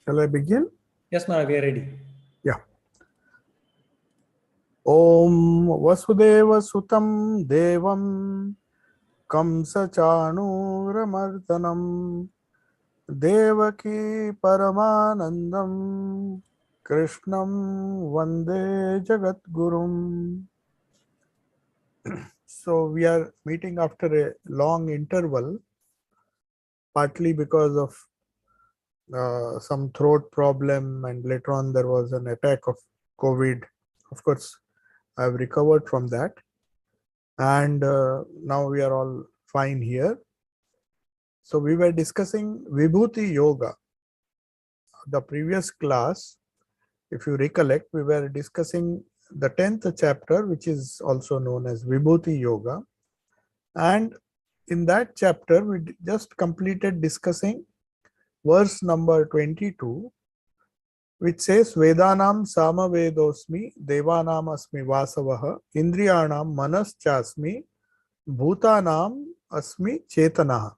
Shall I begin? Yes, Mara, we are ready. Yeah. Om Vasudeva Sutam Devam Kamsachanuramardanam Devaki Paramanandam Krishnam Vande Jagadgurum. So we are meeting after a long interval, partly because of some throat problem, and later on there was an attack of COVID. Of course, I've recovered from that, and now we are all fine here. So we were discussing Vibhuti Yoga. The previous class, if you recollect, we were discussing the 10th chapter, which is also known as Vibhuti Yoga. And in that chapter, we just completed discussing verse number 22, which says Vedanam Samavedosmi Devanam Asmi Vasavaha Indriyanam Manaschasmi Bhutanam Asmi Chetanaha.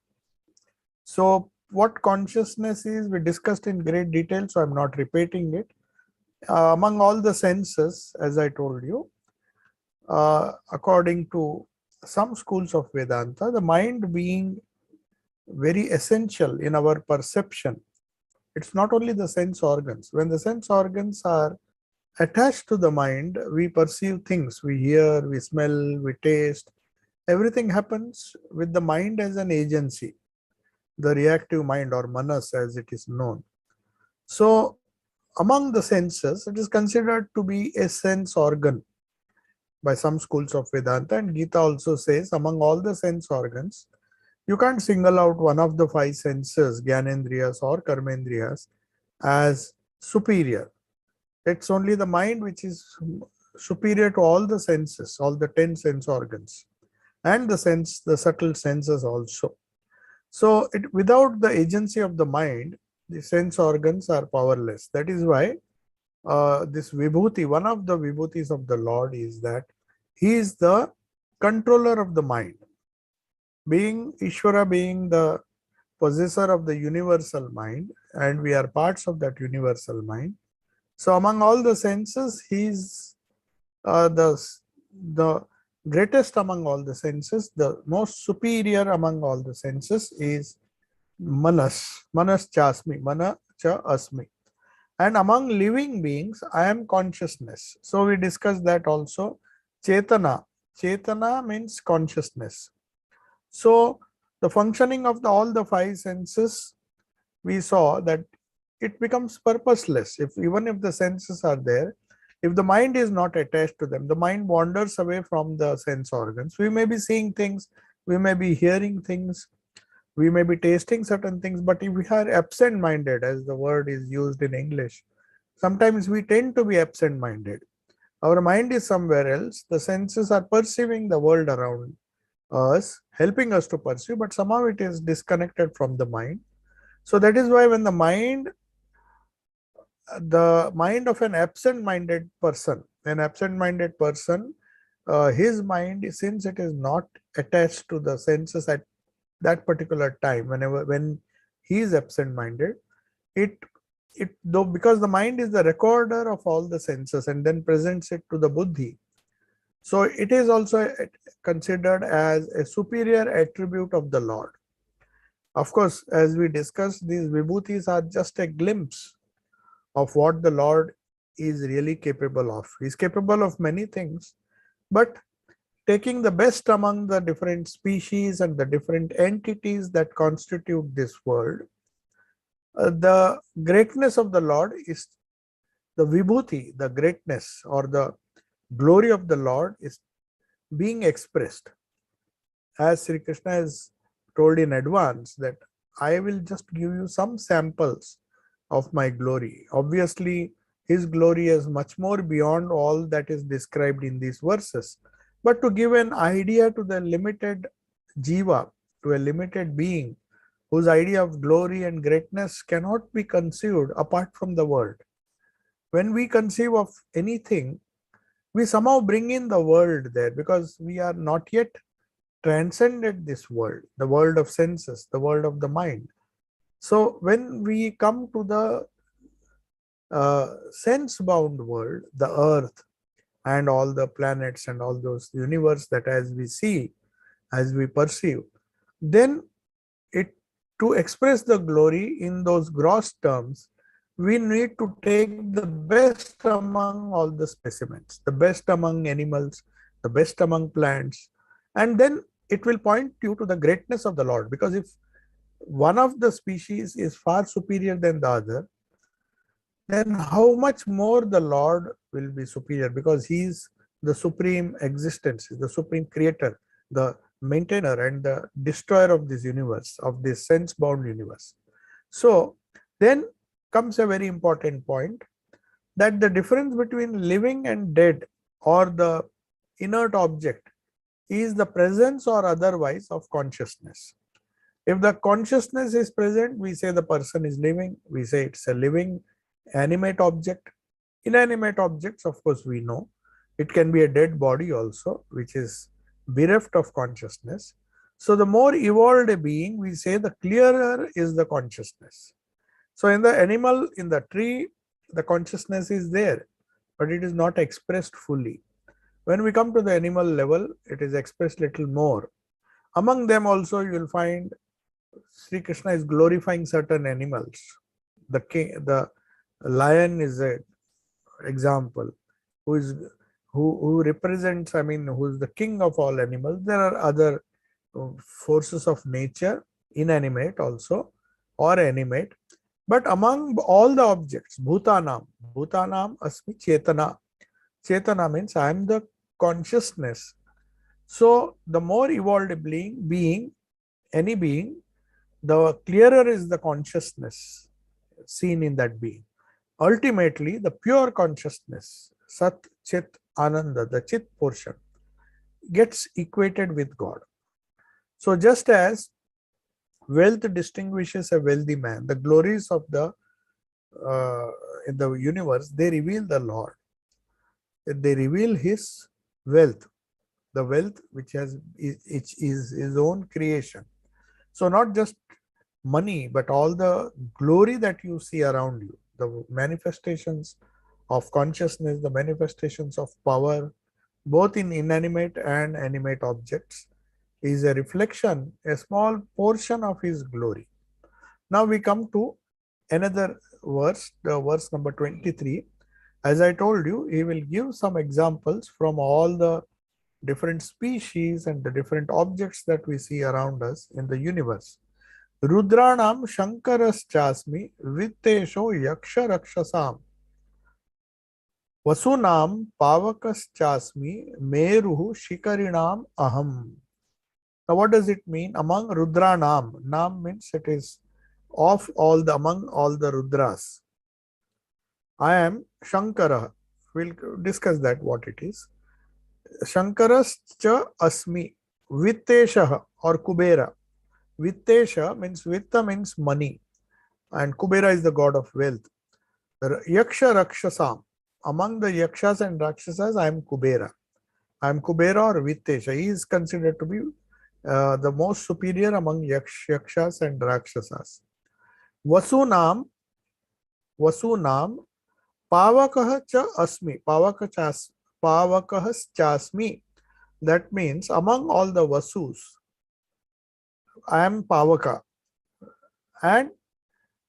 So what consciousness is, we discussed in great detail, so I'm not repeating it. Among all the senses, as I told you, according to some schools of Vedanta, the mind being very essential in our perception, it's not only the sense organs. When the sense organs are attached to the mind, we perceive things, we hear, we smell, we taste. Everything happens with the mind as an agency, the reactive mind, or manas as it is known. So among the senses, it is considered to be a sense organ by some schools of Vedanta, and Gita also says among all the sense organs, you can't single out one of the five senses, Gyanendriyas or Karmendriyas, as superior. It's only the mind which is superior to all the senses, all the 10 sense organs, and the subtle senses also. So without the agency of the mind, the sense organs are powerless. That is why this Vibhuti, one of the Vibhutis of the Lord, is that he is the controller of the mind. Being Ishvara, being the possessor of the universal mind, and we are parts of that universal mind. So among all the senses, he is the greatest among all the senses. The most superior among all the senses is Manas Chasmi, Mana Cha Asmi. And among living beings, I am consciousness. So we discussed that also. Chetana means consciousness. So the functioning of all the five senses, we saw that it becomes purposeless. Even if the senses are there, if the mind is not attached to them, the mind wanders away from the sense organs. We may be seeing things, we may be hearing things, we may be tasting certain things, but if we are absent-minded, as the word is used in English, sometimes we tend to be absent-minded. Our mind is somewhere else. The senses are perceiving the world around us, helping us to perceive, but somehow it is disconnected from the mind. So that is why when the mind of an absent-minded person, his mind, since it is not attached to the senses at that particular time, when he is absent-minded, though, because the mind is the recorder of all the senses and then presents it to the buddhi, so it is also considered as a superior attribute of the Lord. Of course, as we discussed, these vibhutis are just a glimpse of what the Lord is really capable of. He is capable of many things, but taking the best among the different species and the different entities that constitute this world, the greatness of the Lord is the vibhuti, the greatness or the glory of the Lord is being expressed. As Sri Krishna has told in advance that I will just give you some samples of my glory. Obviously, his glory is much more beyond all that is described in these verses. But to give an idea to the limited jiva, to a limited being, whose idea of glory and greatness cannot be conceived apart from the world. When we conceive of anything, we somehow bring in the world there because we are not yet transcended this world, the world of senses, the world of the mind. So when we come to the sense-bound world, the earth and all the planets and all those universe that as we see, as we perceive, then it to express the glory in those gross terms, we need to take the best among all the specimens, the best among animals, the best among plants, and then it will point you to the greatness of the Lord. Because if one of the species is far superior than the other, then how much more the Lord will be superior, because he is the supreme existence, the supreme creator, the maintainer and the destroyer of this universe, of this sense bound universe. So then comes a very important point, that the difference between living and dead or the inert object is the presence or otherwise of consciousness. If the consciousness is present, we say the person is living, we say it's a living animate object. Inanimate objects, of course, we know it can be a dead body also, which is bereft of consciousness. So the more evolved a being, we say the clearer is the consciousness. So in the animal, in the tree, the consciousness is there, but it is not expressed fully. When we come to the animal level, it is expressed little more. Among them also, you will find Sri Krishna is glorifying certain animals. The king, the lion is a example, who is who represents, I mean, who is the king of all animals. There are other forces of nature, inanimate also or animate. But among all the objects, Bhutanam asmi Chetana. Chetana means I am the consciousness. So the more evolved being, any being, the clearer is the consciousness seen in that being. Ultimately, the pure consciousness, Sat, Chit, Ananda, the Chit portion, gets equated with God. So just as wealth distinguishes a wealthy man, the glories of the in the universe, they reveal the Lord. They reveal his wealth, the wealth which is his own creation. So not just money, but all the glory that you see around you, the manifestations of consciousness, the manifestations of power, both in inanimate and animate objects, is a reflection, a small portion of his glory. Now we come to another verse, the verse number 23. As I told you, he will give some examples from all the different species and the different objects that we see around us in the universe. Rudranam Shankarashchasmi Vittesho Yaksha Rakshasam Vasunam Pavakaschasmi Meruhu Shikarinam Aham. Now what does it mean? Among Rudranam, Nam means it is of all the, among all the Rudras. I am Shankara. We'll discuss that what it is. Shankarascha Asmi Vittesha or Kubera. Vittesha means Vitta means money, and Kubera is the god of wealth. Yaksha Rakshasam. Among the Yakshas and Rakshasas, I am Kubera. I am Kubera or Vittesha. He is considered to be the most superior among Yakshas and Rakshasas. Vasunam Pavakah cha asmi. Pavakah chasmi. That means among all the Vasus, I am Pavaka. And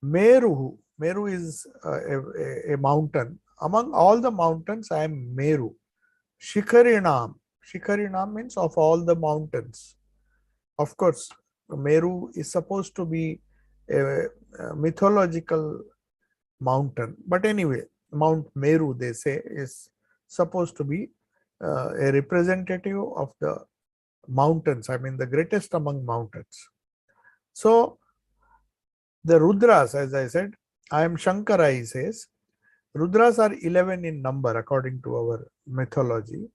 Meru is a mountain. Among all the mountains, I am Meru. Shikarinam means of all the mountains. Of course, Meru is supposed to be a mythological mountain. But anyway, Mount Meru, they say, is supposed to be a representative of the mountains. I mean, the greatest among mountains. So, the Rudras, as I said, I am Shankara, he says. Rudras are 11 in number according to our mythology.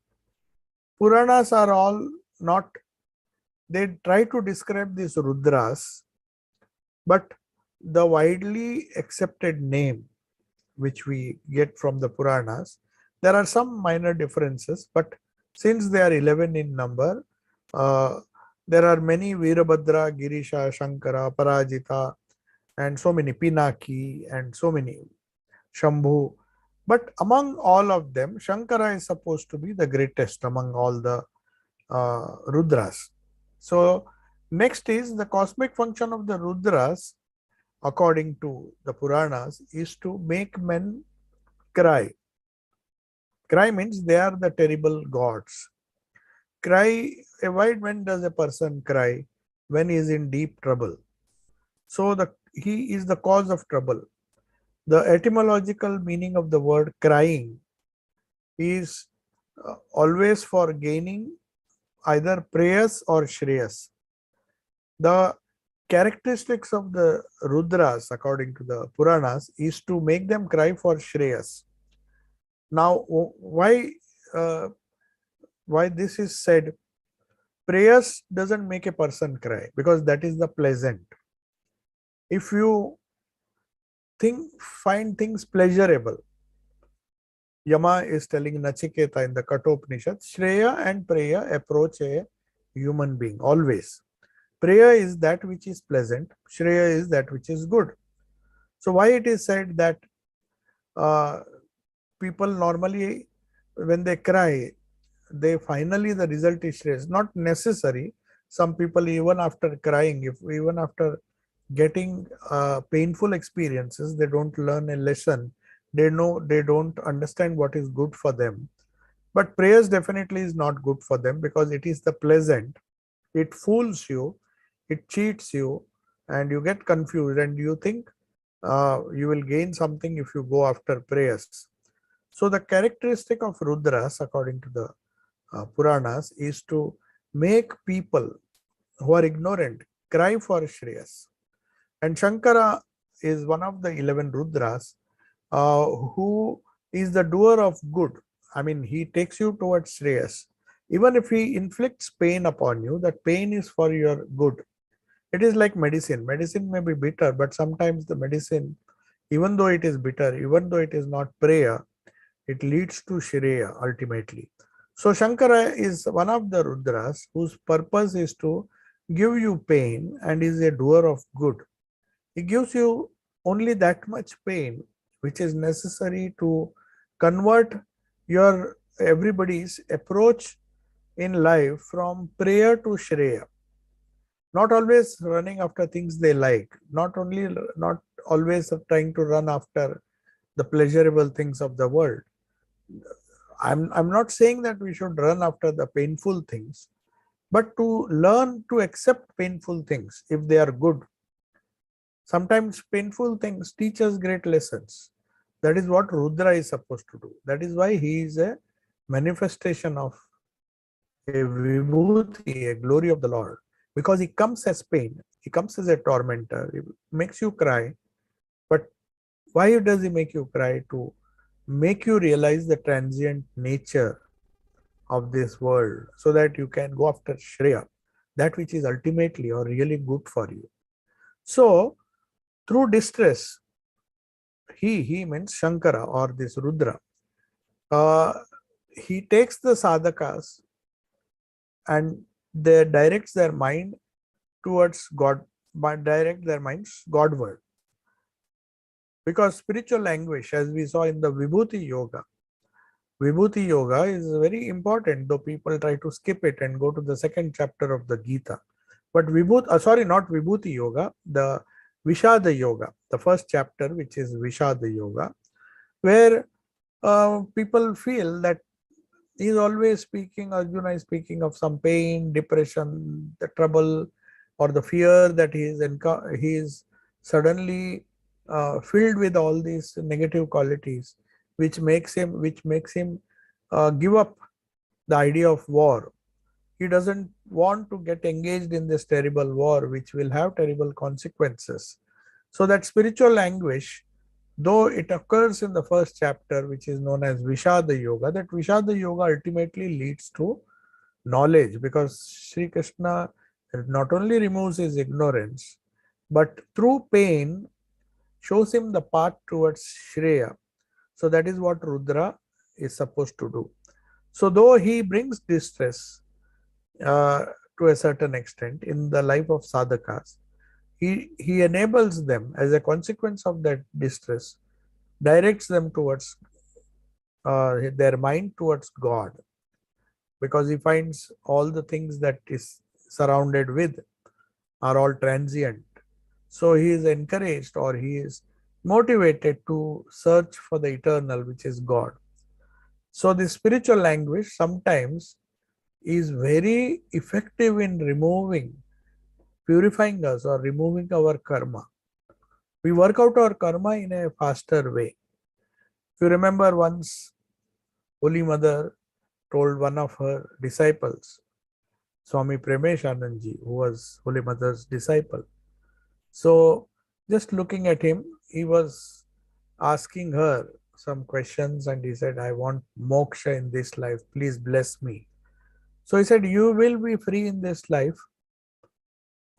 Puranas are all not, they try to describe these Rudras, but the widely accepted name which we get from the Puranas, there are some minor differences, but since they are 11 in number, there are many Virabhadra, Girisha, Shankara, Parajita, and so many Pinaki, and so many Shambhu. But among all of them, Shankara is supposed to be the greatest among all the Rudras. So, next is the cosmic function of the Rudras, according to the Puranas, is to make men cry. Cry means they are the terrible gods. Cry, why, when does a person cry? When he is in deep trouble. So he is the cause of trouble. The etymological meaning of the word crying is always for gaining either prayas or shreyas. The characteristics of the Rudras, according to the Puranas, is to make them cry for shreyas. Now, uh, why this is said? Prayers doesn't make a person cry because that is the pleasant. If you find things pleasurable, Yama is telling Nachiketa in the Kathopanishad, Shreya and Preya approach a human being always. Preya is that which is pleasant, Shreya is that which is good. So why it is said that uh, people normally, when they cry, they finally the result is Shreya? Not necessary. Some people, even after crying, even after getting painful experiences, they don't learn a lesson. They don't understand what is good for them. But prayers definitely is not good for them because it is the pleasant. It fools you, it cheats you, and you get confused and you think you will gain something if you go after prayers. So the characteristic of Rudras, according to the Puranas, is to make people who are ignorant cry for Shreyas. And Shankara is one of the 11 Rudras who is the doer of good. I mean, he takes you towards Shreyas. Even if he inflicts pain upon you, that pain is for your good. It is like medicine. Medicine may be bitter, but sometimes the medicine, even though it is bitter, even though it is not prayer, it leads to Shreya ultimately. So Shankara is one of the Rudras whose purpose is to give you pain and is a doer of good. He gives you only that much pain which is necessary to convert your everybody's approach in life from prayer to Shreya. Not always running after things they like, not always trying to run after the pleasurable things of the world. I'm not saying that we should run after the painful things, but to learn to accept painful things if they are good. Sometimes painful things teach us great lessons. That is what Rudra is supposed to do. That is why he is a manifestation of a vibhuti, a glory of the Lord. Because he comes as pain, he comes as a tormentor, he makes you cry. But why does he make you cry? To make you realize the transient nature of this world so that you can go after Shreya, that which is ultimately or really good for you. So, through distress, he means Shankara or this Rudra, uh, he takes the sadhakas and they directs their mind towards God, but direct their minds Godward. Because spiritual anguish, as we saw in the Vibhuti Yoga is very important, though people try to skip it and go to the second chapter of the Gita. But not Vibhuti Yoga, the Vishada Yoga, the first chapter, which is Vishada Yoga, where people feel that he is always speaking, Arjuna is speaking of some pain, depression, the trouble, or the fear that he is suddenly filled with all these negative qualities, which makes him give up the idea of war. He doesn't want to get engaged in this terrible war, which will have terrible consequences. So that spiritual anguish, though it occurs in the first chapter, which is known as Vishada Yoga, that Vishada Yoga ultimately leads to knowledge, because Sri Krishna not only removes his ignorance, but through pain shows him the path towards Shreya. So that is what Rudra is supposed to do. So though he brings distress uh, to a certain extent in the life of sadhakas, he enables them as a consequence of that distress directs them towards their mind towards God, because he finds all the things that is surrounded with are all transient. So he is encouraged, or he is motivated to search for the eternal, which is God. So the spiritual anguish sometimes is very effective in purifying us or removing our karma. We work out our karma in a faster way. If you remember, once Holy Mother told one of her disciples, Swami Premeshanandji, who was Holy Mother's disciple. So, just looking at him, he was asking her some questions, and he said, I want moksha in this life. Please bless me. So he said, you will be free in this life,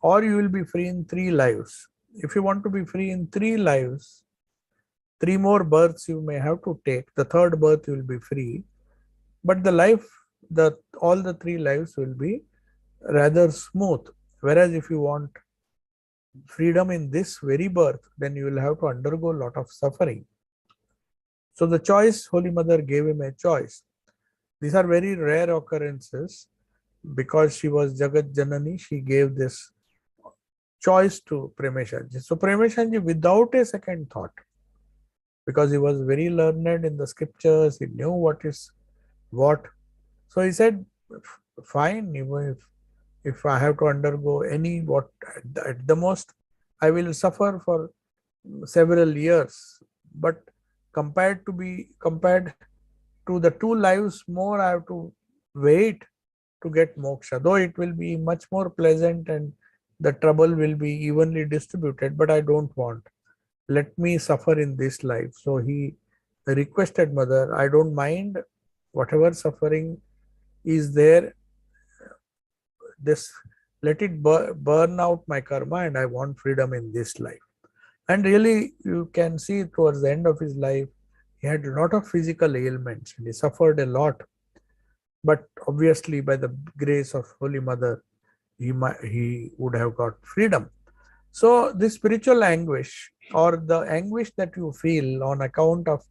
or you will be free in 3 lives. If you want to be free in 3 lives, 3 more births you may have to take. The third birth you will be free, but all the 3 lives will be rather smooth. Whereas if you want freedom in this very birth, then you will have to undergo a lot of suffering. So the choice, Holy Mother gave him a choice. These are very rare occurrences. Because she was Jagat Janani, she gave this choice to Premeshanji. So Premeshanji, without a second thought, because he was very learned in the scriptures, he knew what is what. So he said, fine, even if I have to undergo at the most, I will suffer for several years. But compared to the 2 lives more, I have to wait to get moksha, though it will be much more pleasant and the trouble will be evenly distributed, but I don't want. Let me suffer in this life. So he requested Mother, I don't mind whatever suffering is there, this let it burn out my karma, and I want freedom in this life. And really, you can see towards the end of his life, he had a lot of physical ailments and he suffered a lot. But obviously, by the grace of Holy Mother, he would have got freedom. So this spiritual anguish, or the anguish that you feel on account of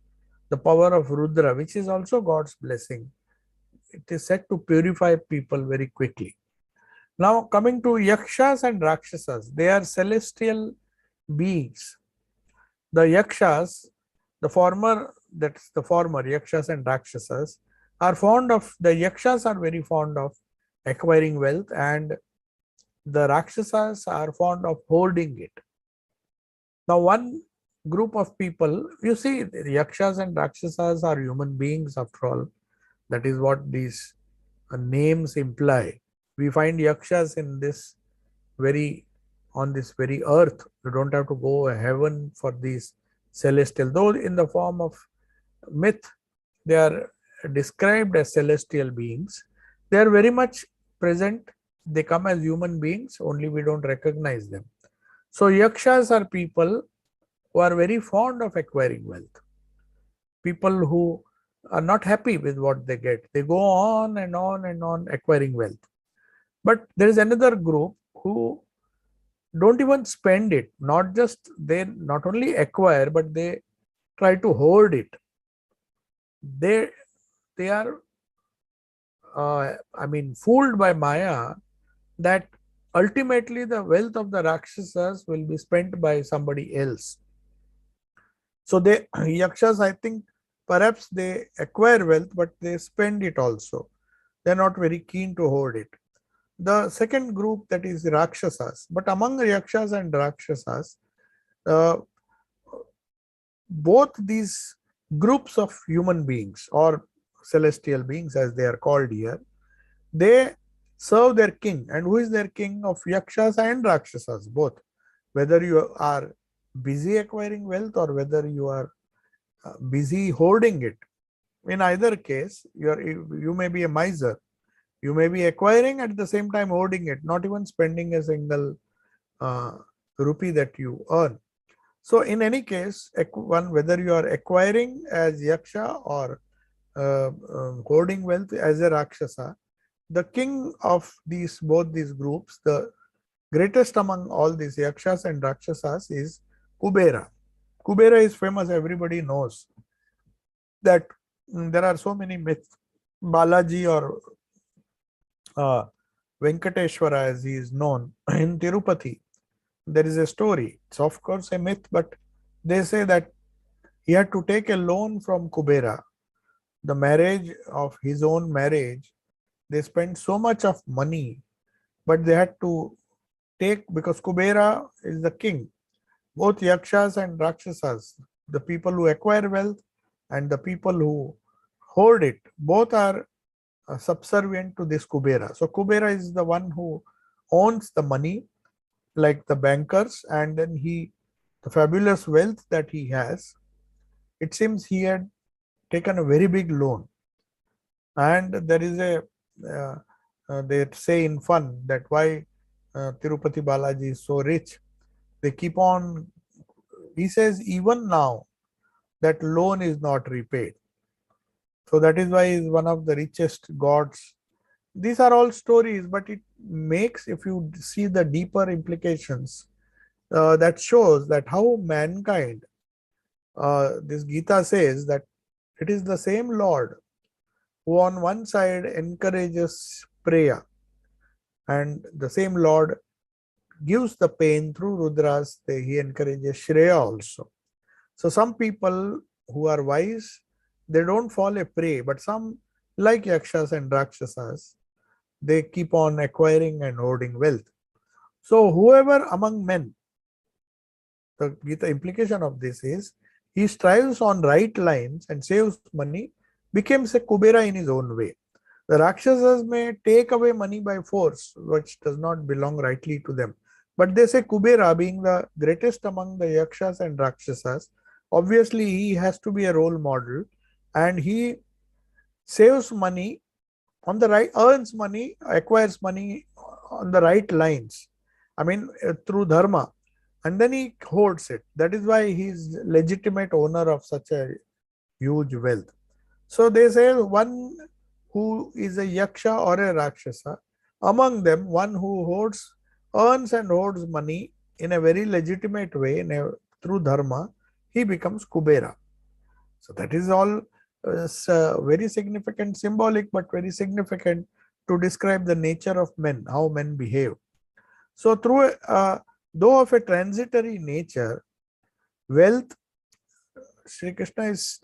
the power of Rudra, which is also God's blessing, it is said to purify people very quickly. Now coming to Yakshas and Rakshasas, they are celestial beings. The Yakshas, that's the former Yakshas and Rakshasas, the Yakshas are very fond of acquiring wealth, and the Rakshasas are fond of hoarding it. Now, one group of people, you see, the Yakshas and Rakshasas are human beings after all. That is what these names imply. We find Yakshas on this very earth. You don't have to go to heaven for these celestial, though in the form of myth, they are described as celestial beings. They are very much present. They come as human beings, only we don't recognize them. So Yakshas are people who are very fond of acquiring wealth. People who are not happy with what they get. They go on and on and on acquiring wealth. But there is another group who don't even spend it. They not only acquire, but they try to hoard it. They are fooled by Maya that ultimately the wealth of the Rakshasas will be spent by somebody else. So Yakshas, I think perhaps they acquire wealth, but they spend it also. They're not very keen to hoard it. The second group, that is Rakshasas. But among the Yakshas and Rakshasas, both these groups of human beings, or celestial beings as they are called here, they serve their king. And who is their king? Of Yakshas and Rakshasas, both. Whether you are busy acquiring wealth or whether you are busy hoarding it, in either case, you may be a miser. You may be acquiring at the same time hoarding it, not even spending a single rupee that you earn. So in any case, whether you are acquiring as Yaksha or hoarding wealth as a Rakshasa, the king of both these groups, the greatest among all these Yakshas and Rakshasas, is Kubera. Kubera is famous, everybody knows that. There are so many myths. Balaji or uh, Venkateshwara, as he is known in Tirupati, there is a story. It's of course a myth, but they say that he had to take a loan from Kubera. The marriage of his own marriage, they spent so much of money, but they had to take, because Kubera is the king. Both Yakshas and Rakshasas, the people who acquire wealth and the people who hoard it, both are subservient to this Kubera. So Kubera is the one who owns the money, like the bankers, and then the fabulous wealth that he has, it seems he had taken a very big loan. And there is they say in fun that why Tirupati Balaji is so rich. They keep on, he says, even now that loan is not repaid. So that is why he is one of the richest gods. These are all stories, but it makes, if you see the deeper implications, that shows that how mankind, this Gita says that it is the same Lord who on one side encourages prayer, and the same Lord gives the pain through Rudras. He encourages Shreya also. So some people who are wise, they don't fall a prey, but some, like Yakshas and Rakshasas, they keep on acquiring and hoarding wealth. So whoever among men, the Gita implication of this is, he strives on right lines and saves money, becomes a Kubera in his own way. The Rakshasas may take away money by force, which does not belong rightly to them. But they say Kubera, being the greatest among the Yakshas and Rakshasas, obviously he has to be a role model, and he saves money on the right, earns money, acquires money on the right lines. I mean, through dharma, and then he hoards it. That is why he is legitimate owner of such a huge wealth. So they say one who is a yaksha or a rakshasa, among them one who earns and hoards money in a very legitimate way, through dharma, he becomes Kubera. So that is all very significant, symbolic, but very significant to describe the nature of men, how men behave. So through though of a transitory nature, wealth, Sri Krishna is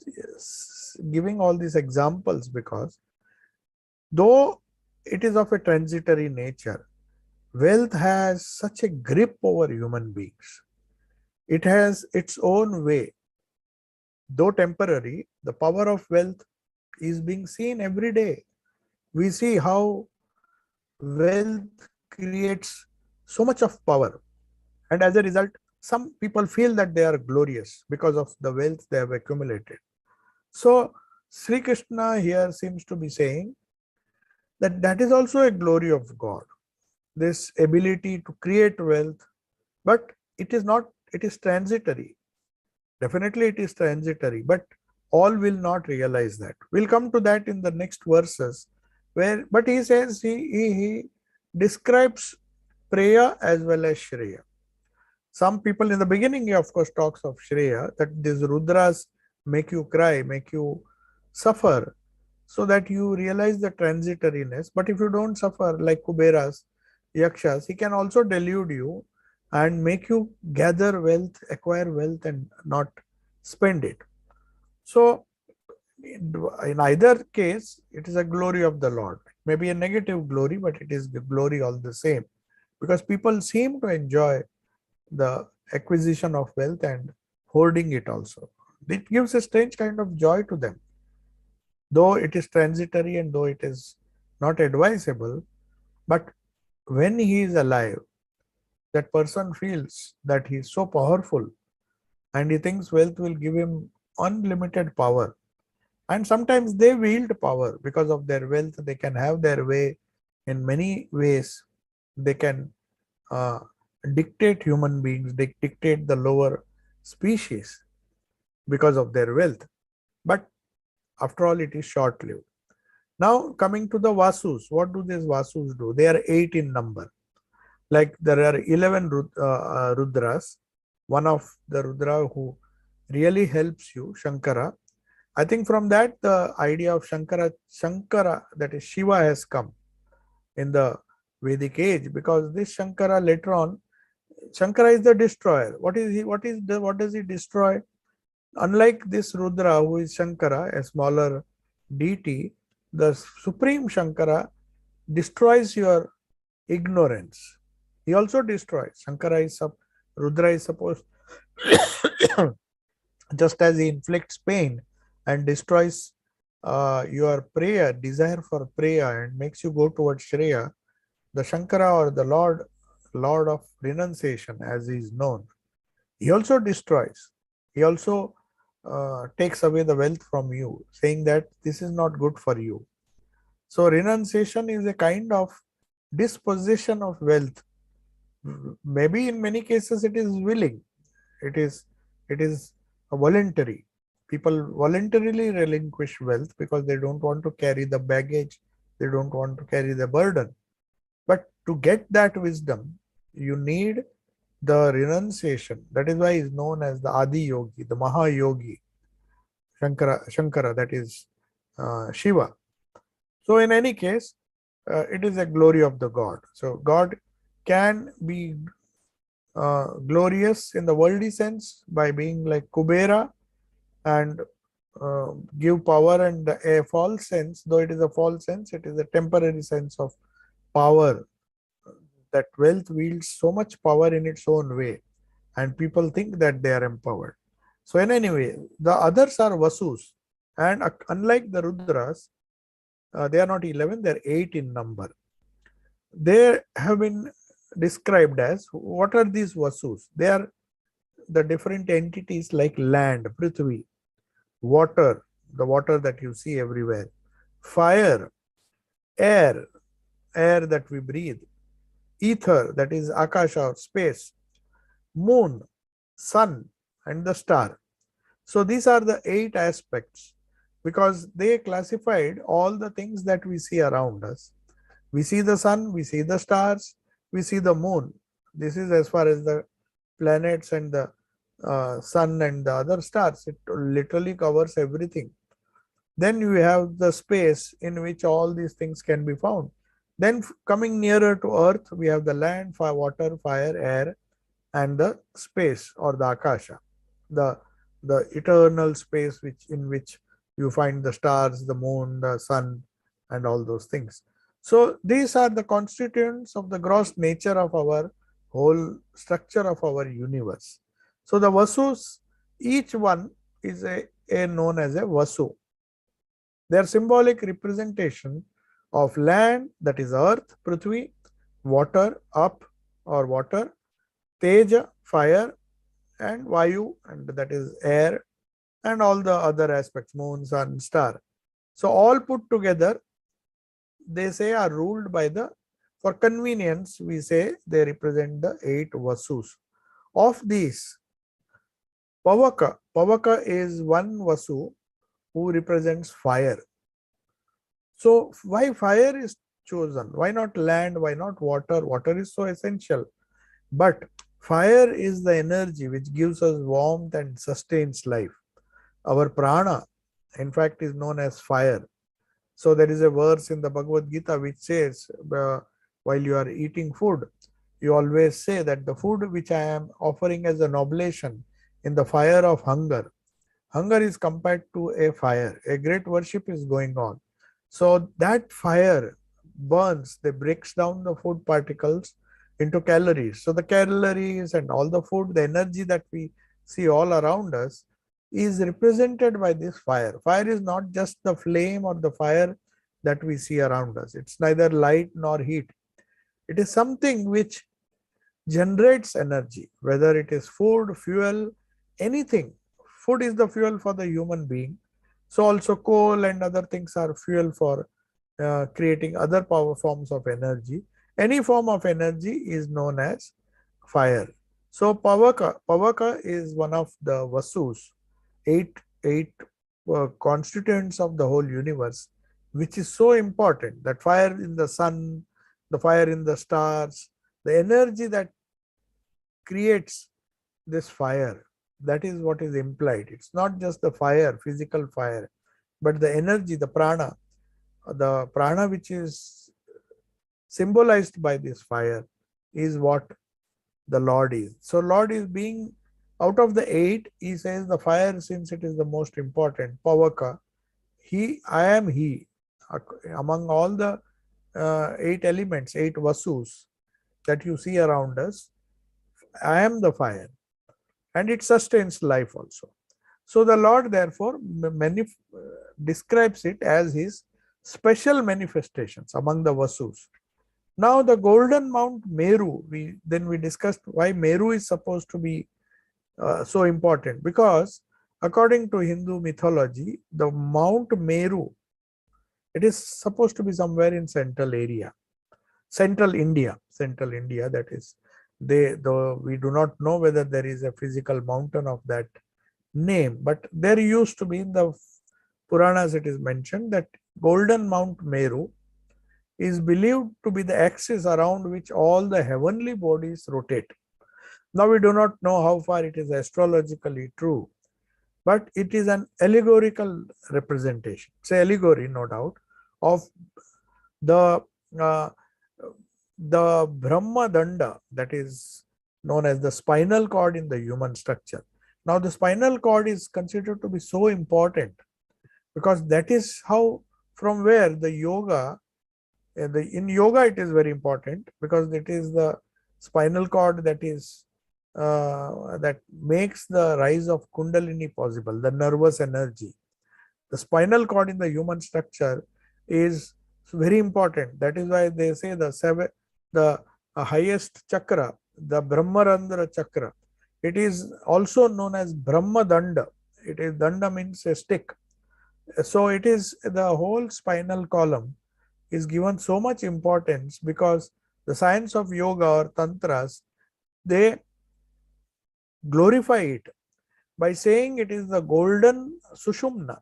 giving all these examples because though it is of a transitory nature, wealth has such a grip over human beings. It has its own way. Though temporary, the power of wealth is being seen every day. We see how wealth creates so much of power, and as a result, some people feel that they are glorious because of the wealth they have accumulated. So Sri Krishna here seems to be saying that that is also a glory of God, this ability to create wealth, but it is not, it is transitory. Definitely it is transitory, but all will not realize that. We'll come to that in the next verses, where, but he says, he describes Preya as well as Shreya. Some people in the beginning, he of course talks of Shreya, that these Rudras make you cry, make you suffer, so that you realize the transitoriness. But if you don't suffer, like Kuberas, Yakshas, he can also delude you and make you gather wealth, acquire wealth, and not spend it. So in either case, it is a glory of the Lord. Maybe a negative glory, but it is the glory all the same, because people seem to enjoy the acquisition of wealth and hoarding it also. It gives a strange kind of joy to them. Though it is transitory and though it is not advisable, but when he is alive, that person feels that he is so powerful and he thinks wealth will give him unlimited power. And sometimes they wield power because of their wealth. They can have their way in many ways. They can uh, dictate human beings, they dictate the lower species because of their wealth. But after all, it is short lived. Now, coming to the Vasus, what do these Vasus do? They are 8 in number. Like there are 11 Rudras. One of the Rudra who really helps you, Shankara. I think from that the idea of Shankara, that is Shiva, has come in the Vedic age, because this Shankara later on, Shankara is the destroyer. What is he? What does he destroy? Unlike this Rudra, who is Shankara, a smaller deity, the supreme Shankara destroys your ignorance. He also destroys. Rudra is supposed, just as he inflicts pain and destroys your prayer, desire for prayer, and makes you go towards Shreya, the Shankara, or the Lord of renunciation, as he is known, he also destroys. He also takes away the wealth from you, saying that this is not good for you. So renunciation is a kind of dispossession of wealth. Maybe in many cases it is willing. It is it is voluntary. People voluntarily relinquish wealth because they don't want to carry the baggage, they don't want to carry the burden. But to get that wisdom, you need the renunciation. That is why he is known as the Adi Yogi, the Mahayogi, Shankara, that is Shiva. So in any case, it is a glory of the God. So God can be glorious in the worldly sense by being like Kubera, and give power, and a false sense, though it is a false sense, it is a temporary sense of power. That wealth wields so much power in its own way, and people think that they are empowered. So in any way, the others are Vasus, and unlike the Rudras, they are not 11, they are 8 in number. They have been described as, what are these Vasus? They are the different entities like land, Prithvi, water, the water that you see everywhere, fire, air, air that we breathe, ether, that is Akasha or space, moon, sun, and the star. So these are the 8 aspects, because they classified all the things that we see around us. We see the sun, we see the stars, we see the moon. This is as far as the planets and the sun and the other stars. It literally covers everything. Then you have the space in which all these things can be found. Then coming nearer to earth, we have the land, fire, water, fire, air, and the space, or the Akasha, the eternal space in which you find the stars, the moon, the sun, and all those things. So these are the constituents of the gross nature of our whole structure of our universe. So the Vasus, each one is a known as a Vasu. They are symbolic representation of land, that is earth, Prithvi, water, up or water, Teja, fire, and Vayu, and that is air, and all the other aspects, moon, sun, star. So all put together, they say, are ruled by the, for convenience, we say they represent the 8 Vasus. Of these, Pavaka is one Vasu who represents fire. So why fire is chosen? Why not land? Why not water? Water is so essential. But fire is the energy which gives us warmth and sustains life. Our prana, in fact, is known as fire. So there is a verse in the Bhagavad Gita which says, while you are eating food, you always say that the food which I am offering as an oblation in the fire of hunger, hunger is compared to a fire. A great worship is going on. So that fire burns, they breaks down the food particles into calories. So the calories and all the food, the energy that we see all around us is represented by this fire. Fire is not just the flame or the fire that we see around us. It's neither light nor heat. It is something which generates energy, whether it is food, fuel, anything. Food is the fuel for the human being. So also coal and other things are fuel for creating other power forms of energy. Any form of energy is known as fire. So Pavaka is one of the Vasus, eight constituents of the whole universe, which is so important. That fire in the sun, the fire in the stars, the energy that creates this fire. That is what is implied. It's not just the fire, physical fire, but the energy, the prana which is symbolized by this fire is what the Lord is. So Lord is being, out of the 8, he says the fire, since it is the most important, Pavaka, I am he. Among all the 8 elements, 8 vasus that you see around us, I am the fire, and it sustains life also. So the Lord therefore describes it as his special manifestations among the vasus. Now the golden Mount Meru, we discussed why Meru is supposed to be so important, because according to Hindu mythology, the Mount Meru, it is supposed to be somewhere in central India. That is, though we do not know whether there is a physical mountain of that name, but there used to be, in the Puranas it is mentioned that golden Mount Meru is believed to be the axis around which all the heavenly bodies rotate. Now we do not know how far it is astrologically true, but it is an allegorical representation. It's an allegory, no doubt, of the uh, the Brahma Danda, that is known as the spinal cord in the human structure. Now the spinal cord is considered to be so important because that is how, from where the yoga, in yoga it is very important, because it is the spinal cord that makes the rise of Kundalini possible, the nervous energy. The spinal cord in the human structure is very important. That is why they say the highest chakra, the Brahmarandra chakra, it is also known as Brahma Danda. It is, Danda means a stick. So it is, the whole spinal column is given so much importance because the science of yoga or tantras, they glorify it by saying it is the golden Sushumna,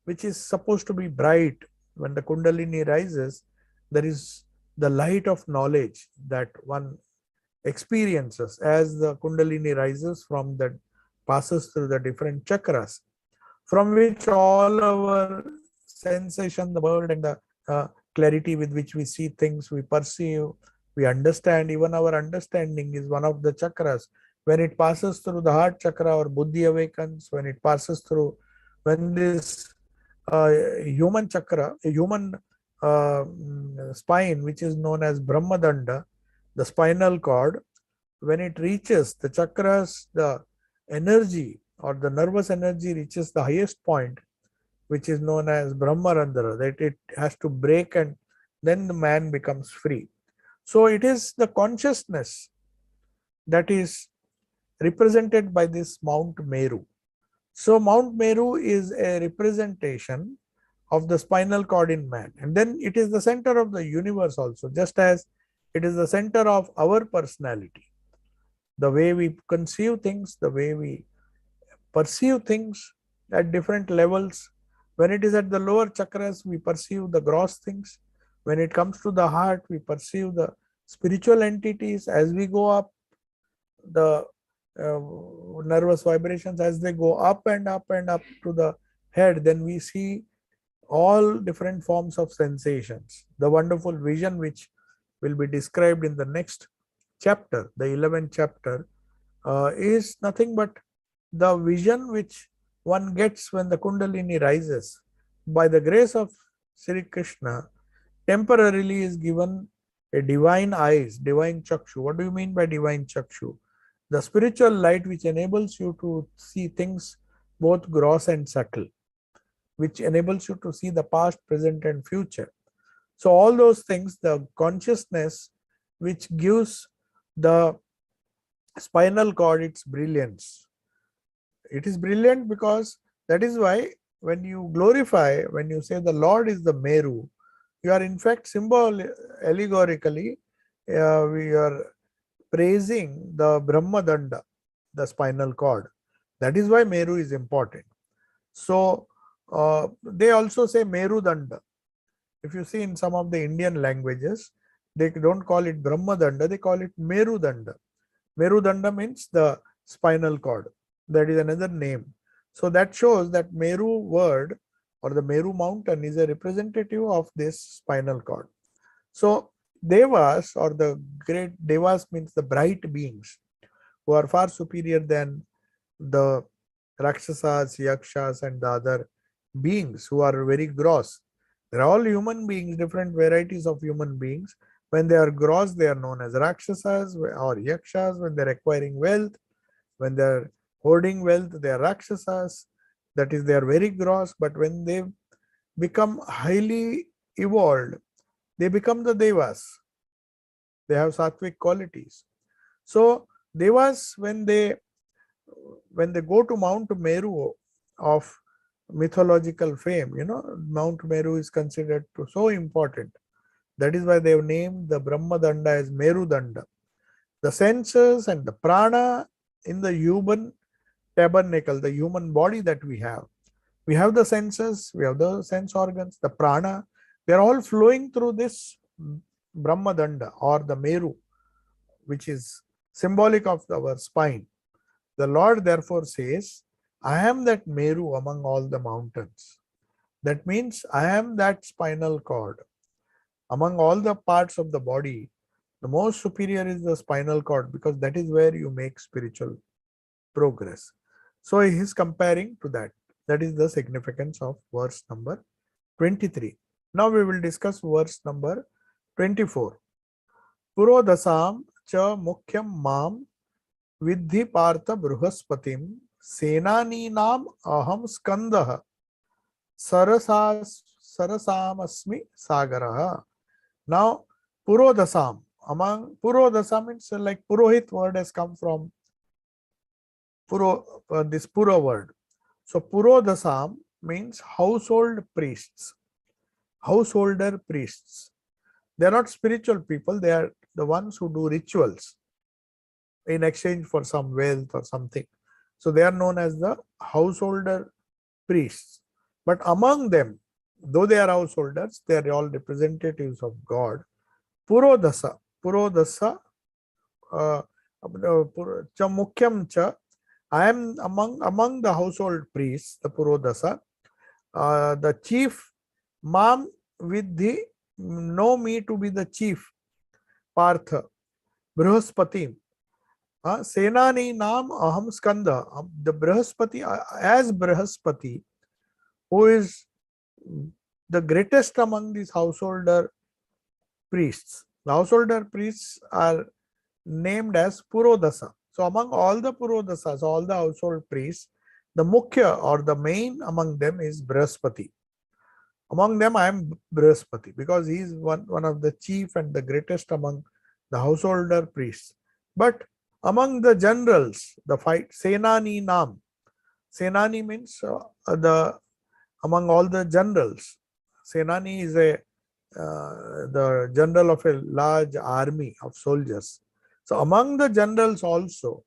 which is supposed to be bright. When the Kundalini rises, there is the light of knowledge that one experiences as the Kundalini rises passes through the different chakras, from which all our sensation, the world, and the clarity with which we see things, we perceive, we understand. Even our understanding is one of the chakras. When it passes through the heart chakra, our buddhi awakens. When it passes through, when this human chakra, a human spine, which is known as Brahmadanda, the spinal cord, when it reaches the chakras, the energy or the nervous energy reaches the highest point, which is known as Brahmarandra, that it has to break, and then the man becomes free. So it is the consciousness that is represented by this Mount Meru. So Mount Meru is a representation of the spinal cord in man, and then it is the center of the universe also, just as it is the center of our personality. The way we conceive things, the way we perceive things at different levels. When it is at the lower chakras, we perceive the gross things. When it comes to the heart, we perceive the spiritual entities. As we go up, the nervous vibrations, as they go up and up and up to the head, then we see all different forms of sensations. The wonderful vision which will be described in the next chapter, the 11th chapter, is nothing but the vision which one gets when the Kundalini rises. By the grace of Sri Krishna, temporarily is given a divine eyes, divine chakshu. What do you mean by divine chakshu? The spiritual light which enables you to see things both gross and subtle, which enables you to see the past, present, and future. So all those things, the consciousness which gives the spinal cord its brilliance. It is brilliant because that is why when you glorify, when you say the Lord is the Meru, you are in fact allegorically, we are praising the Brahma Danda, the spinal cord. That is why Meru is important. So they also say Meru Danda. If you see in some of the Indian languages, they don't call it Brahma Danda, they call it Meru Danda. Meru Danda means the spinal cord. That is another name. So that shows that Meru word or the Meru mountain is a representative of this spinal cord. So Devas or the great Devas means the bright beings who are far superior than the Rakshasas, Yakshas and the other beings who are very gross. They're all human beings, different varieties of human beings. When they are gross, they are known as Rakshasas or Yakshas. When they're acquiring wealth, when they're hoarding wealth, they are Rakshasas. That is, they are very gross. But when they become highly evolved, they become the Devas. They have sattvic qualities. So Devas, when they go to Mount Meru of mythological fame, Mount Meru is considered to so important. That is why they have named the Brahma Danda as Meru Danda. The senses and the prana in the human tabernacle, the human body that we have. We have the senses, we have the sense organs, the prana. They are all flowing through this Brahma Danda or the Meru, which is symbolic of our spine. The Lord therefore says, I am that Meru among all the mountains. That means I am that spinal cord. Among all the parts of the body, the most superior is the spinal cord because that is where you make spiritual progress. So he is comparing to that. That is the significance of verse number 23. Now we will discuss verse number 24. Purodasam cha mukhyam mam Vidhi Partha Bruhaspatim Senaninam Aham Skandaha Sarasamasmi Sagaraha. Now, Purodasam. Among Purodasam, it's like Purohit word has come from this Puro word. So, Purodasam means household priests, householder priests. They are not spiritual people, they are the ones who do rituals in exchange for some wealth or something. So they are known as the householder priests. But among them, though they are householders, they are all representatives of God. Purodasa, cha mukhyam cha, I am among the household priests, the Purodasa, the chief, mam vidhi, know me to be the chief, Partha, Brihaspati, Senani Nam Aham Skanda, the Brihaspati, as Brihaspati, who is the greatest among these householder priests. The householder priests are named as Purodasa. So among all the Purodasas, all the household priests, the Mukhya or the main among them is Brihaspati. Among them I am Brihaspati because he is one of the chief and the greatest among the householder priests. But among the generals, the fight Senani Nam. Senani means among all the generals. Senani is the general of a large army of soldiers. So among the generals also,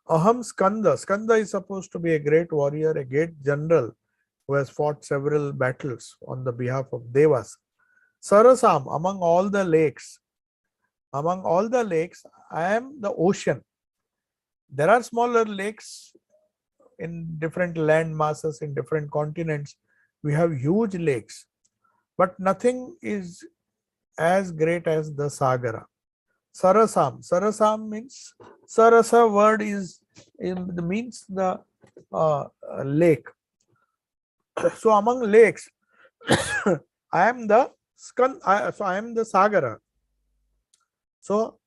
Aham Skanda. Skanda is supposed to be a great warrior, a great general who has fought several battles on the behalf of Devas. Sarasam, among all the lakes. Among all the lakes, I am the ocean. There are smaller lakes in different land masses, in different continents. We have huge lakes, but nothing is as great as the Sagara. Sarasam. Sarasam means, Sarasa word means the lake. So among lakes, I am the I am the Sagara. So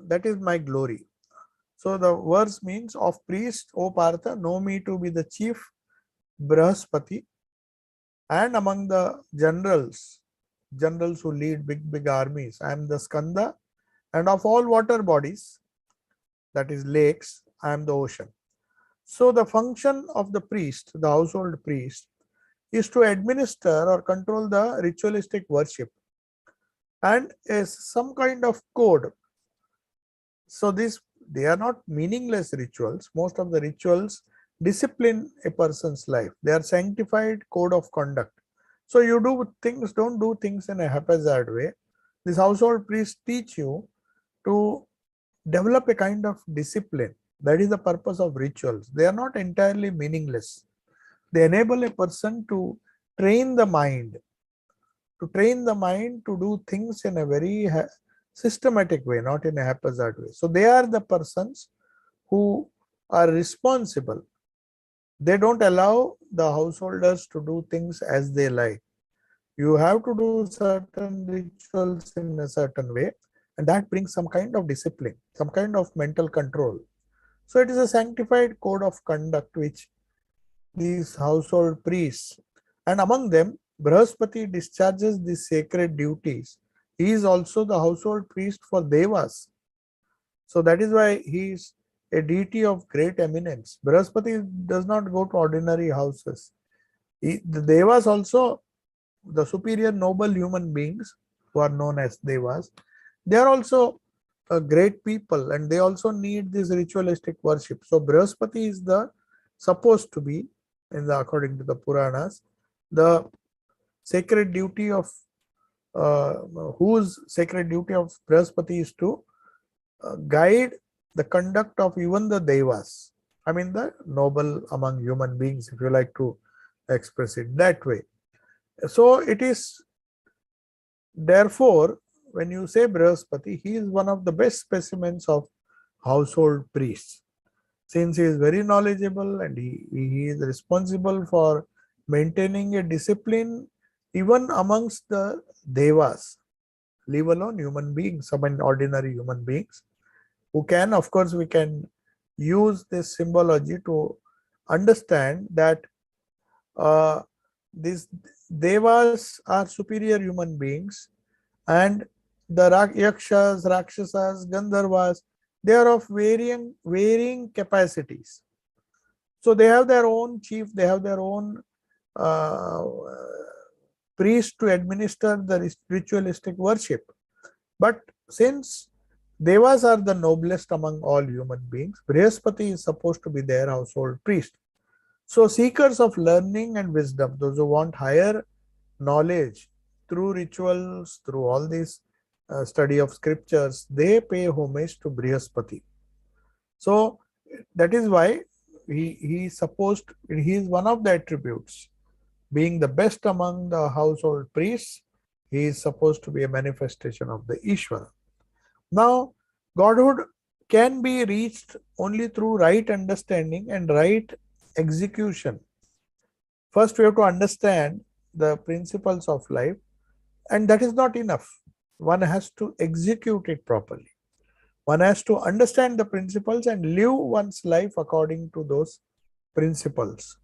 that is my glory. So the verse means, of priest, O Partha, know me to be the chief Brihaspati, and among the generals who lead big armies, I am the Skanda, and of all water bodies, that is lakes, I am the ocean. So the function of the priest, the household priest, is to administer or control the ritualistic worship and is some kind of code. So they are not meaningless rituals. Most of the rituals discipline a person's life. They are sanctified code of conduct. So you don't do things in a haphazard way. These household priests teach you to develop a kind of discipline That is the purpose of rituals. They are not entirely meaningless. They enable a person to train the mind, to do things in a very systematic way, not in a haphazard way. So they are the persons who are responsible. They don't allow the householders to do things as they like. You have to do certain rituals in a certain way, and that brings some kind of discipline, some kind of mental control. So it is a sanctified code of conduct which these household priests, and among them Brahaspati discharges the sacred duties. He is also the household priest for Devas. So that is why he is a deity of great eminence. Brahaspati does not go to ordinary houses. The Devas also, the superior noble human beings who are known as Devas, they are also great people, and they also need this ritualistic worship. So Brahaspati is the supposed to be, according to the Puranas, the sacred duty of uh, whose sacred duty of Brahaspati is to guide the conduct of even the Devas. I mean the noble among human beings, if you like to express it that way. So it is therefore, when you say Brahaspati, he is one of the best specimens of household priests, since he is very knowledgeable and he is responsible for maintaining a discipline even amongst the Devas, leave alone human beings, I mean ordinary human beings, who can, of course, we can use this symbology to understand that uh, these Devas are superior human beings, and the Yakshas, Rakshasas, Gandharvas, they are of varying capacities. So they have their own chief, they have their own uh, priest to administer the ritualistic worship. But since Devas are the noblest among all human beings, Brihaspati is supposed to be their household priest. So seekers of learning and wisdom, those who want higher knowledge through rituals, through all these study of scriptures, they pay homage to Brihaspati. So that is why he is one of the attributes. Being the best among the household priests, he is supposed to be a manifestation of the Ishvara. Now, Godhood can be reached only through right understanding and right execution. First, we have to understand the principles of life, and that is not enough. One has to execute it properly. One has to understand the principles and live one's life according to those principles.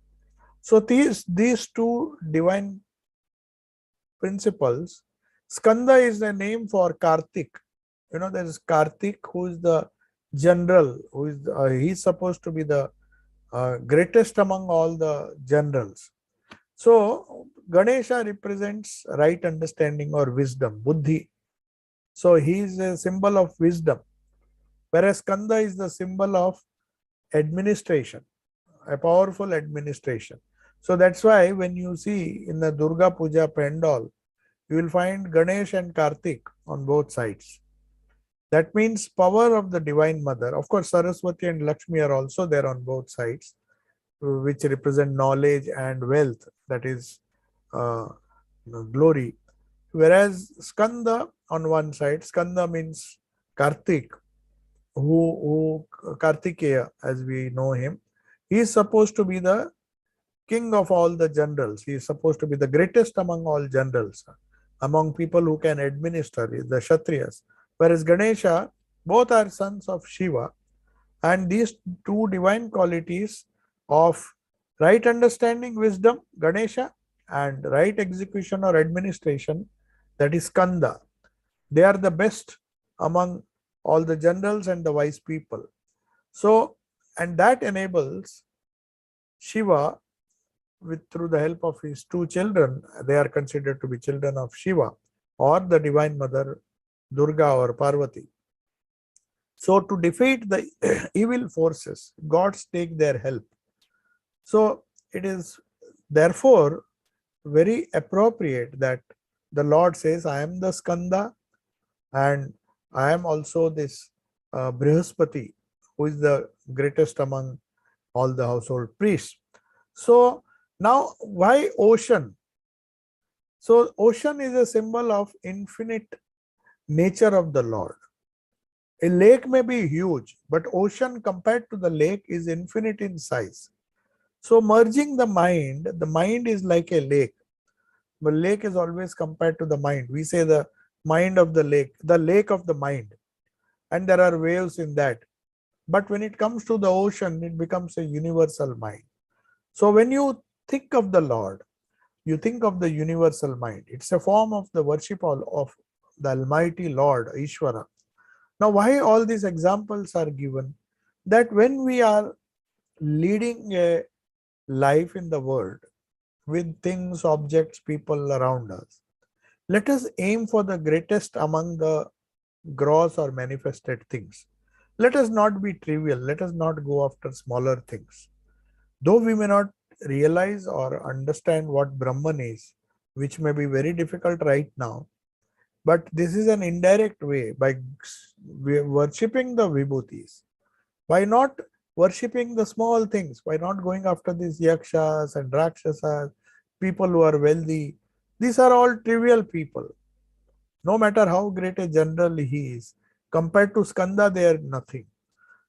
So these two divine principles, Skanda is the name for Kartik. You know, there is Kartik, who is the general, who is he's supposed to be the greatest among all the generals. So Ganesha represents right understanding or wisdom, buddhi. So he is a symbol of wisdom, whereas Skanda is the symbol of administration, a powerful administration. So that's why when you see in the Durga Puja pandal, you will find Ganesh and Kartik on both sides. That means power of the Divine Mother. Of course, Saraswati and Lakshmi are also there on both sides, which represent knowledge and wealth, that is glory. Whereas Skanda on one side, Skanda means Kartik, who Kartikeya, as we know him, he is supposed to be the king of all the generals. He is supposed to be the greatest among all generals, among people who can administer, the Kshatriyas. Whereas Ganesha, both are sons of Shiva, and these two divine qualities of right understanding, wisdom, Ganesha, and right execution or administration, that is Skanda. They are the best among all the generals and the wise people. So, and that enables Shiva, through the help of his two children, they are considered to be children of Shiva or the Divine Mother Durga or Parvati. So to defeat the evil forces, gods take their help. So it is therefore very appropriate that the Lord says, I am the Skanda and I am also this Brihaspati, who is the greatest among all the household priests. So now, why ocean? So ocean is a symbol of infinite nature of the Lord. A lake may be huge, but ocean compared to the lake is infinite in size. So merging the mind is like a lake. The lake is always compared to the mind. We say the mind of the lake of the mind, and there are waves in that. But when it comes to the ocean, it becomes a universal mind. So when you think of the Lord, you think of the universal mind. It's a form of the worship of the Almighty Lord, Ishvara. Now, why all these examples are given? That when we are leading a life in the world with things, objects, people around us, let us aim for the greatest among the gross or manifested things. Let us not be trivial. Let us not go after smaller things. Though we may not realize or understand what Brahman is, which may be very difficult right now, but this is an indirect way by worshipping the vibhutis. Why not worshipping the small things? Why not going after these yakshas and rakshasas, people who are wealthy? These are all trivial people. No matter how great a general he is, compared to Skanda, they are nothing.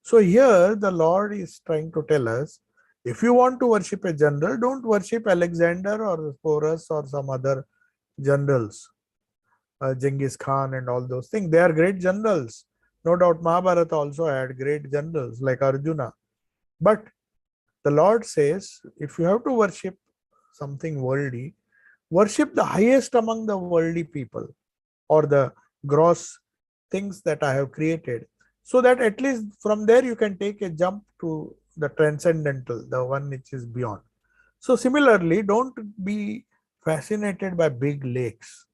So here the Lord is trying to tell us, if you want to worship a general, don't worship Alexander or Porus or some other generals, Genghis Khan and all those things. They are great generals. No doubt Mahabharata also had great generals like Arjuna. But the Lord says, if you have to worship something worldly, worship the highest among the worldly people or the gross things that I have created, so that at least from there you can take a jump to the transcendental, the one which is beyond. So similarly, don't be fascinated by big lakes.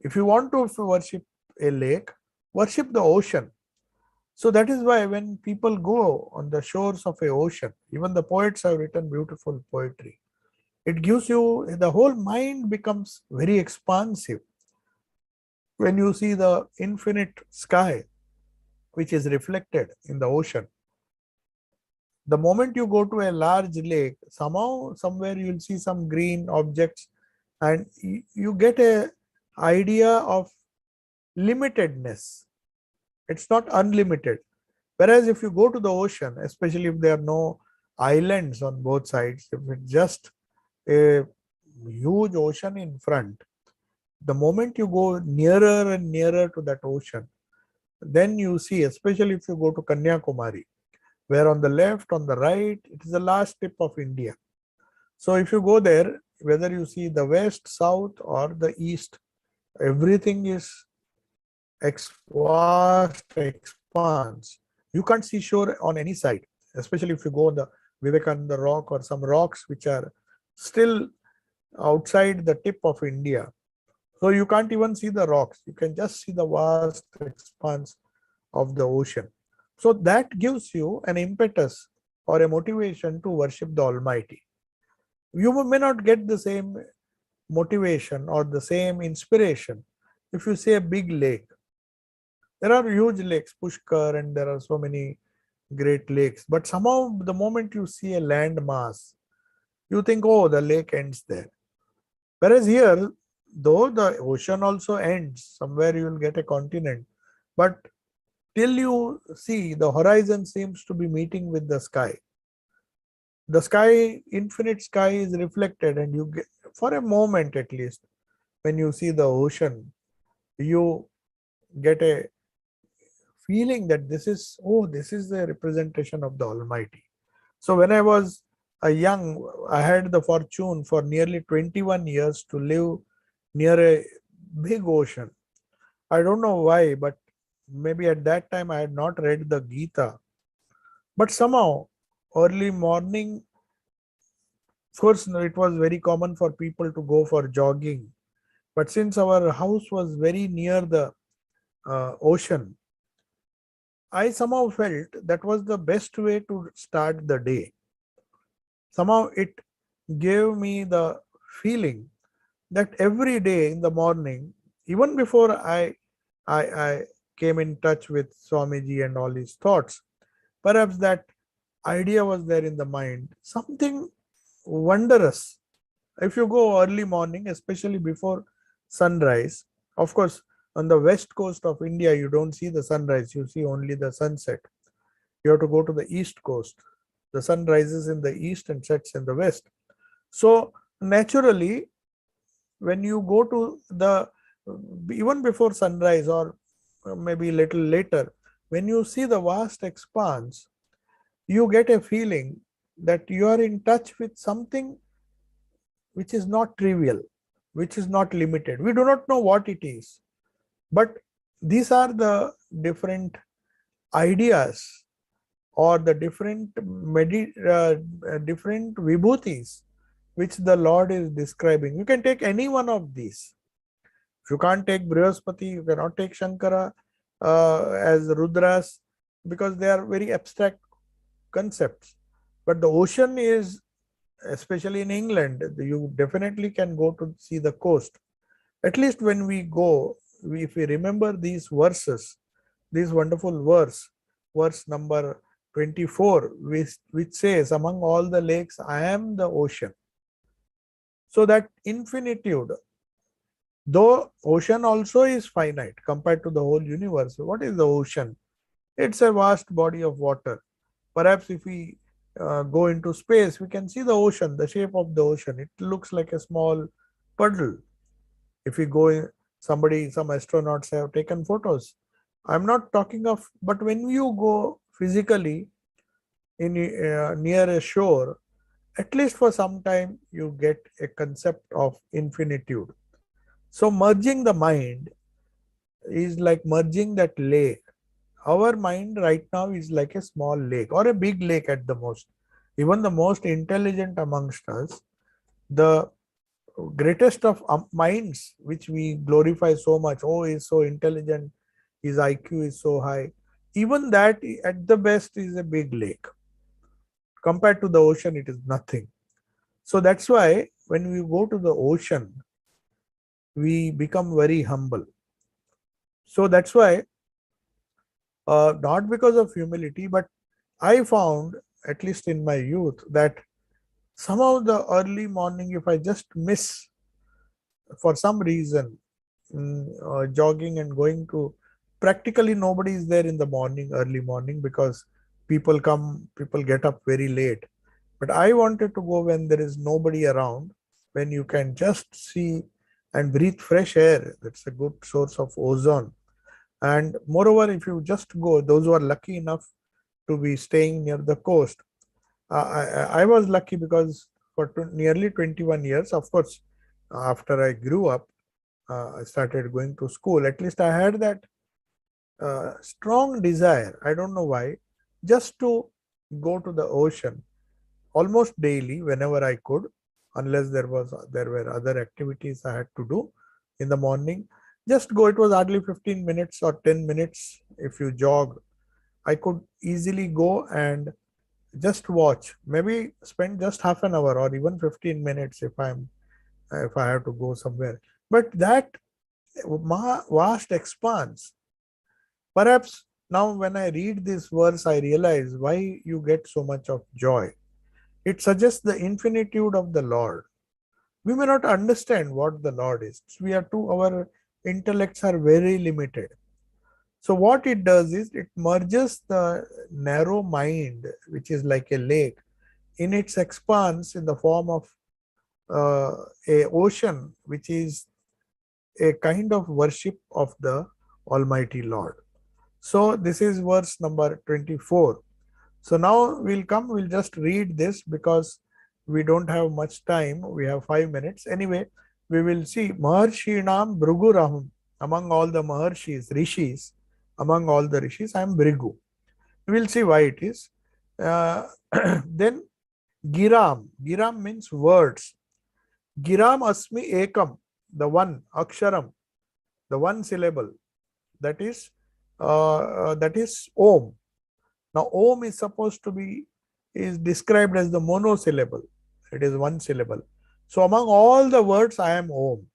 If you want to worship a lake, worship the ocean. So that is why when people go on the shores of a ocean, even the poets have written beautiful poetry. It gives you, the whole mind becomes very expansive. When you see the infinite sky, which is reflected in the ocean, the moment you go to a large lake, somehow, somewhere you will see some green objects, and you get a idea of limitedness. It's not unlimited. Whereas if you go to the ocean, especially if there are no islands on both sides, if it's just a huge ocean in front, the moment you go nearer and nearer to that ocean, then you see, especially if you go to Kanyakumari, where on the left, on the right, it is the last tip of India. So if you go there, whether you see the west, south, or the east, everything is vast expanse. You can't see shore on any side, especially if you go on the Vivekananda rock or some rocks which are still outside the tip of India. So you can't even see the rocks. You can just see the vast expanse of the ocean. So that gives you an impetus or a motivation to worship the Almighty. You may not get the same motivation or the same inspiration if you see a big lake. There are huge lakes, Pushkar, and there are so many great lakes. But somehow, the moment you see a land mass, you think, oh, the lake ends there. Whereas here, though the ocean also ends, somewhere you will get a continent. But till you see, the horizon seems to be meeting with the sky. The sky, infinite sky is reflected, and you get, for a moment at least, when you see the ocean, you get a feeling that this is, oh, this is the representation of the Almighty. So when I was a young, I had the fortune for nearly 21 years to live near a big ocean. I don't know why, but maybe at that time I had not read the Gita. But somehow, early morning, of course, it was very common for people to go for jogging. But since our house was very near the ocean, I somehow felt that was the best way to start the day. Somehow it gave me the feeling that every day in the morning, even before I came in touch with Swamiji and all his thoughts, Perhaps that idea was there in the mind, something wondrous. If you go early morning, especially before sunrise, of course, on the west coast of India, you don't see the sunrise, you see only the sunset. You have to go to the east coast. The sun rises in the east and sets in the west. So naturally, when you go to the, even before sunrise or maybe little later, when you see the vast expanse, you get a feeling that you are in touch with something which is not trivial, which is not limited. We do not know what it is, but these are the different ideas or the different vibhutis which the Lord is describing. You can take any one of these. If you can't take Brihaspati, you cannot take Shankara as Rudras, because they are very abstract concepts. But the ocean is, especially in England, you definitely can go to see the coast. At least when we go, if we remember these verses, this wonderful verse number 24, which says, among all the lakes, I am the ocean. So that infinitude, though ocean also is finite compared to the whole universe. What is the ocean? It's a vast body of water. Perhaps if we go into space, we can see the ocean, the shape of the ocean. It looks like a small puddle. If we go in, some astronauts have taken photos. I'm not talking of, but when you go physically in near a shore, at least for some time, you get a concept of infinitude. So merging the mind is like merging that lake. Our mind right now is like a small lake or a big lake at the most. Even the most intelligent amongst us, the greatest of minds, which we glorify so much, oh, is so intelligent, his IQ is so high. Even that at the best is a big lake. Compared to the ocean, it is nothing. So that's why when we go to the ocean, we become very humble. So that's why, not because of humility, but I found, at least in my youth, that somehow the early morning, if I just miss for some reason jogging and going to, practically nobody is there in the morning, early morning, because people get up very late. But I wanted to go when there is nobody around, when you can just see and breathe fresh air. That's a good source of ozone. And moreover, if you just go, those who are lucky enough to be staying near the coast, I was lucky because for nearly 21 years, of course, after I grew up, I started going to school. At least I had that strong desire, I don't know why, just to go to the ocean almost daily whenever I could, unless there were other activities I had to do in the morning. Just go. It was hardly 15 minutes or 10 minutes. If you jog, I could easily go and just watch, maybe spend just half an hour or even 15 minutes if I have to go somewhere. But that vast expanse, perhaps now when I read this verse, I realize why you get so much of joy. It suggests the infinitude of the Lord. We may not understand what the Lord is. Our intellects are very limited. So what it does is it merges the narrow mind, which is like a lake, in its expanse in the form of a ocean, which is a kind of worship of the Almighty Lord. So this is verse number 24. So now we'll just read this because we don't have much time. We have 5 minutes. Anyway, we will see Maharshinam Bhruguraham. Among all the Maharshis, Rishis, among all the Rishis, I am Bhrigu. We will see why it is. Then Giram. Giram means words. Giram Asmi Ekam, the one, Aksharam, the one syllable. That is Om. Now, Om is supposed to is described as the monosyllable. It is one syllable. So, among all the words, I am Om.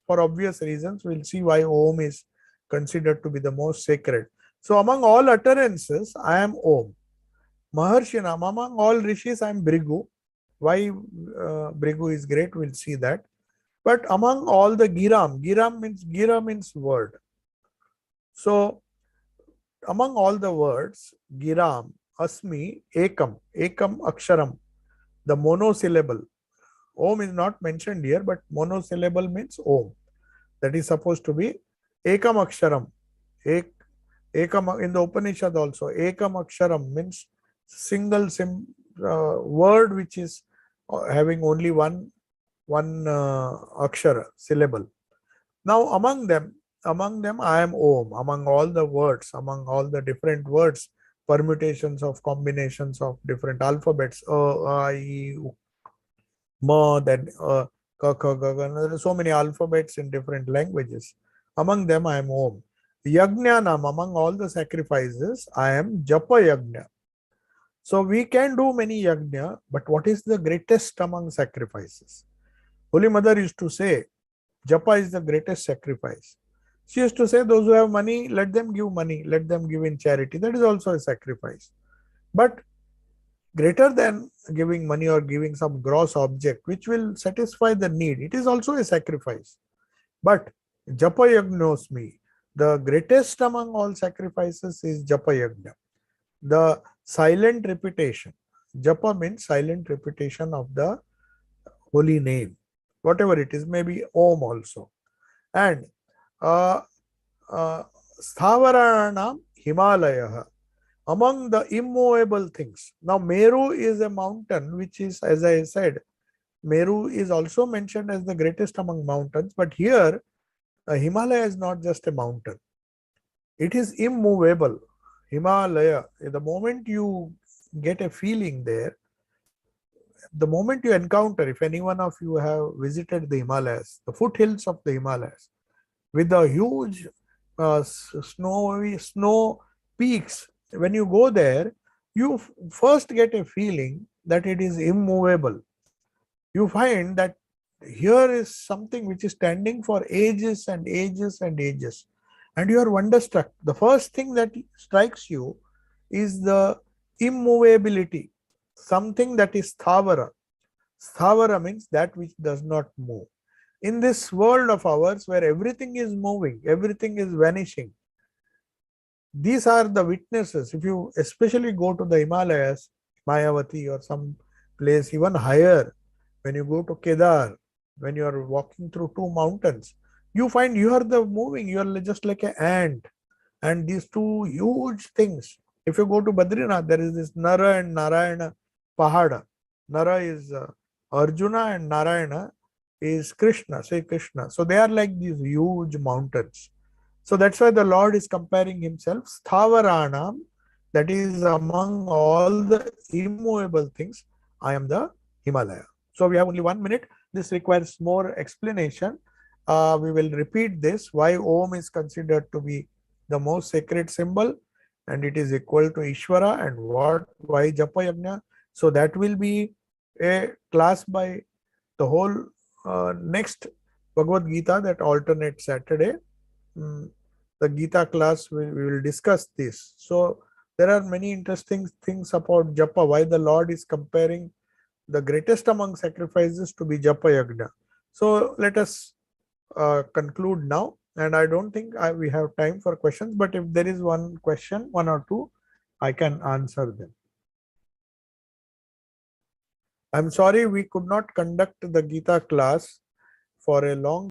For obvious reasons, we'll see why Om is considered to be the most sacred. So, among all utterances, I am Om. Maharshinam, among all rishis, I am Bhrigu. Why Bhrigu is great, we'll see that. But among all the Gira means word. So among all the words, Giram, Asmi, Ekam Aksharam, the monosyllable. Om is not mentioned here, but monosyllable means Om. That is supposed to be Ekam Aksharam. Ekam in the Upanishad also. Ekam Aksharam means single word which is having only one akshara syllable. Now among them I am Om. Among all the words, among all the different words, permutations of combinations of different alphabets, A, I, U, Ma, then Ka, Ka, Ga, Ga. There are so many alphabets in different languages. Among them I am Om. Yajnanam, among all the sacrifices, I am Japa Yajna. So we can do many yajna, but what is the greatest among sacrifices? Holy Mother used to say, Japa is the greatest sacrifice. She used to say, those who have money, let them give money, let them give in charity. That is also a sacrifice. But greater than giving money or giving some gross object which will satisfy the need, it is also a sacrifice. But Japa Yagnosmi, the greatest among all sacrifices is Japa Yagna, the silent repetition. Japa means silent repetition of the holy name, whatever it is, maybe Om also. And Sthavarana Himalaya, among the immovable things. Now, Meru is a mountain, which is, as I said, Meru is also mentioned as the greatest among mountains, but here Himalaya is not just a mountain. It is immovable. Himalaya, the moment you get a feeling there, the moment you encounter, if any one of you have visited the Himalayas, the foothills of the Himalayas, with the huge snow peaks, when you go there, you first get a feeling that it is immovable. You find that here is something which is standing for ages and ages and ages, and you are wonderstruck. The first thing that strikes you is the immovability, something that is sthavara. Sthavara means that which does not move. In this world of ours where everything is moving, everything is vanishing, these are the witnesses. If you especially go to the Himalayas, Mayavati or some place even higher, when you go to Kedar, when you are walking through two mountains, you find you are the moving, you are just like an ant. And these two huge things. If you go to Badrinath, there is this Nara and Narayana Pahada. Nara is Arjuna and Narayana is Krishna, say Krishna. So they are like these huge mountains. So that's why the Lord is comparing himself, Sthavaranam, that is among all the immovable things, I am the Himalaya. So we have only 1 minute. This requires more explanation. We will repeat this, why Om is considered to be the most sacred symbol and it is equal to Ishvara, and why Japa Yajna. So that will be a class by the whole next Bhagavad Gita, that alternate Saturday. The Gita class, we will discuss this. So there are many interesting things about Japa, why the Lord is comparing the greatest among sacrifices to be Japa Yajna. So let us conclude now, and I don't think we have time for questions, but if there is one question, one or two, I can answer them. I'm sorry we could not conduct the Gita class for a long